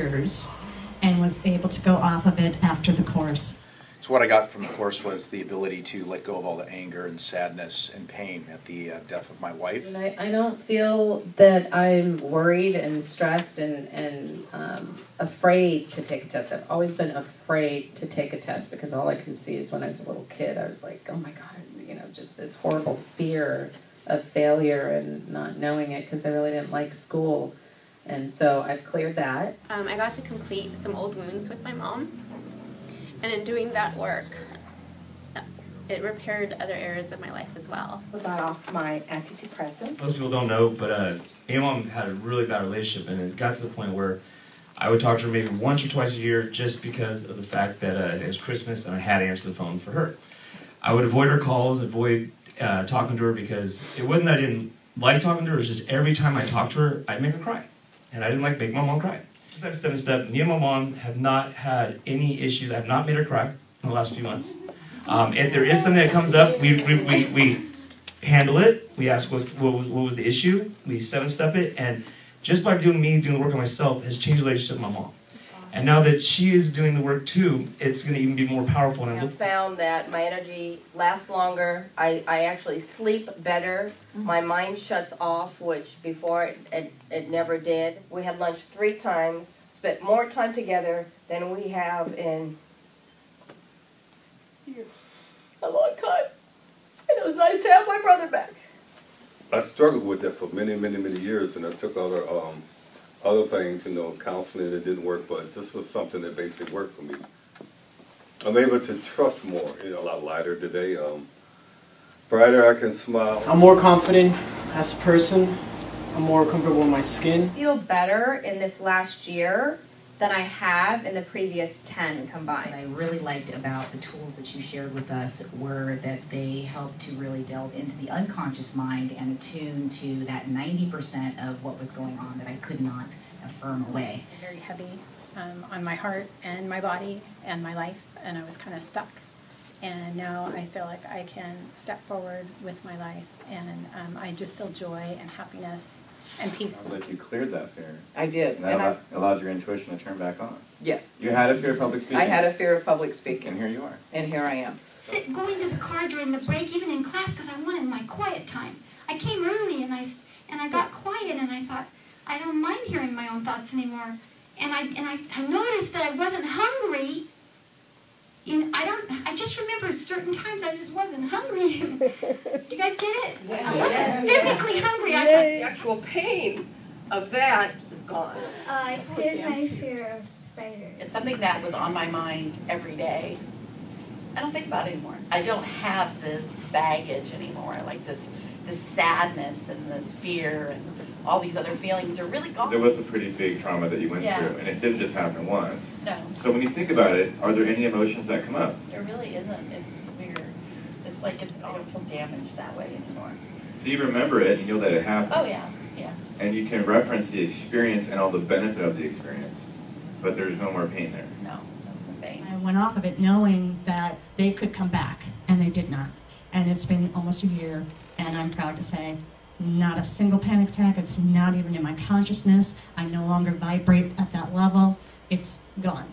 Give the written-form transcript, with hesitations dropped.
years and was able to go off of it after the course. So what I got from the course was the ability to let go of all the anger and sadness and pain at the death of my wife. And I don't feel that I'm worried and stressed and afraid to take a test. I've always been afraid to take a test because all I can see is when I was a little kid, I was like, oh my God, you know, just this horrible fear of failure and not knowing it because I really didn't like school. And so I've cleared that. I got to complete some old wounds with my mom. And in doing that work, it repaired other areas of my life as well. I got off my antidepressants. Most people don't know, but me and Mom had a really bad relationship, and it got to the point where I would talk to her maybe once or twice a year just because of the fact that it was Christmas and I had to answer the phone for her. I would avoid her calls, avoid talking to her because it wasn't that I didn't like talking to her, it was just every time I talked to her, I'd make her cry. And I didn't like making my mom cry. Step, step, step. Me and my mom have not had any issues. I have not made her cry in the last few months. If there is something that comes up, we handle it. We ask what was the issue. We 7-step it. And just by doing the work on myself has changed the relationship with my mom. And now that she is doing the work too, it's going to even be more powerful. I found that my energy lasts longer. I actually sleep better. My mind shuts off, which before it never did. We had lunch 3 times, spent more time together than we have in a long time. And it was nice to have my brother back. I struggled with that for many, many, many years, and I took other things, you know, counseling that didn't work, but this was something that basically worked for me. I'm able to trust more, you know, a lot lighter today, brighter, I can smile. I'm more confident as a person. I'm more comfortable in my skin. I feel better in this last year than I have in the previous 10 combined. What I really liked about the tools that you shared with us were that they helped to really delve into the unconscious mind and attune to that 90% of what was going on that I could not affirm away. Very heavy on my heart and my body and my life, and I was kind of stuck. And now I feel like I can step forward with my life, and I just feel joy and happiness and peace. Sounds like you cleared that fear. I did. And that allowed your intuition to turn back on. Yes. You had a fear of public speaking. I had a fear of public speaking. And here you are. And here I am. Going to the car during the break, even in class, because I wanted my quiet time. I came early and I got quiet, and I thought, I don't mind hearing my own thoughts anymore. And I noticed that I wasn't hungry. I just remember certain times I just wasn't hungry. You guys get it? I wasn't physically hungry. The actual pain of that is gone. I did my fear of spiders. It's something that was on my mind every day. I don't think about it anymore. I don't have this baggage anymore. Like this sadness and this fear and all these other feelings are really gone. There was a pretty big trauma that you went through, and it didn't just happen once. No. So when you think about it, are there any emotions that come up? There really isn't. It's weird. It's like I don't feel damaged that way anymore. So you remember it, and you know that it happened. Oh yeah, yeah. And you can reference the experience and all the benefit of the experience, but there's no more pain there. No, no pain. I went off of it knowing that they could come back, and they did not. And it's been almost a year, and I'm proud to say, not a single panic attack. It's not even in my consciousness. I no longer vibrate at that level. It's gone.